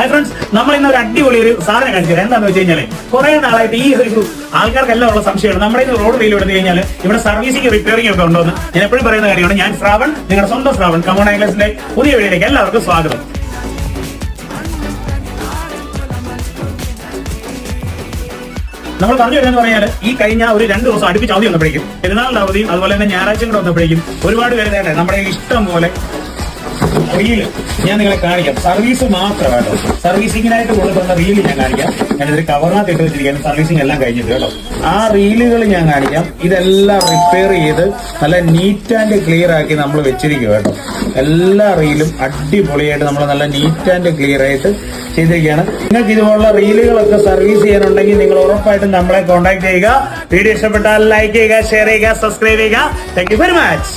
Hi friends, നമ്മൾ ഇന്ന് ഒരു അടിപൊളി ഒരു സാധനം കാണിച്ചത് എന്താണെന്ന് വെച്ച് കഴിഞ്ഞാൽ കുറെ നാളായിട്ട് ഈ ഒരു ആൾക്കാർക്കെല്ലാം ഉള്ള സംശയമാണ്. നമ്മുടെ ഈ റോഡ് റീൽ എടുത്തു കഴിഞ്ഞാൽ ഇവിടെ സർവീസിംഗ് റിപ്പയറിംഗ് ഒക്കെ ഉണ്ടോ എന്ന് ഞാൻ എപ്പോഴും പറയുന്ന കാര്യമാണ്. ഞാൻ ശ്രാവൺ, നിങ്ങളുടെ സ്വന്തം ശ്രാവൺ, കമോൺ ആംഗ്ലേഴ്സിന്റെ പുതിയ വീഡിയോയിലേക്ക് എല്ലാവർക്കും സ്വാഗതം. നമ്മൾ പറഞ്ഞു വരുന്നത് പറഞ്ഞാൽ ഈ കഴിഞ്ഞ ഒരു 2 ദിവസം അടുപ്പിച്ച് അവധി വന്നപ്പോഴേക്കും, പെരുന്നാളിന്റെ അവധിയും അതുപോലെ തന്നെ ഞായറാഴ്ച കൂടെ വന്നപ്പോഴേക്കും ഒരുപാട് പേര് നേട്ടെ നമ്മുടെ ഇഷ്ടം പോലെ റീല് ഞാൻ നിങ്ങളെ കാണിക്കാം. സർവീസ് മാത്രമാട്ടോ, സർവീസിങ്ങിനായിട്ട് കൊടുക്കുന്ന റീല് ഞാൻ കാണിക്കാം. ഞാനിതൊരു കവറിനകത്ത് ഇട്ട് വെച്ചിരിക്കുകയാണ്, സർവീസിങ് എല്ലാം കഴിഞ്ഞിട്ട് കേട്ടോ. ആ റീലുകൾ ഞാൻ കാണിക്കാം. ഇതെല്ലാം റിപ്പയർ ചെയ്ത് നല്ല നീറ്റ് ആൻഡ് ക്ലിയർ ആക്കി നമ്മൾ വെച്ചിരിക്കുക കേട്ടോ. എല്ലാ റീലും അടിപൊളിയായിട്ട് നമ്മൾ നല്ല നീറ്റ് ആൻഡ് ക്ലിയർ ആയിട്ട് ചെയ്തിരിക്കുകയാണ്. നിങ്ങൾക്ക് ഇതുപോലുള്ള റീലുകളൊക്കെ സർവീസ് ചെയ്യാനുണ്ടെങ്കിൽ നിങ്ങൾ ഉറപ്പായിട്ടും നമ്മളെ കോൺടാക്ട് ചെയ്യുക. വീഡിയോ ഇഷ്ടപ്പെട്ടാൽ ലൈക്ക് ചെയ്യുക, ഷെയർ ചെയ്യുക, സബ്സ്ക്രൈബ് ചെയ്യുക. Thank you very much.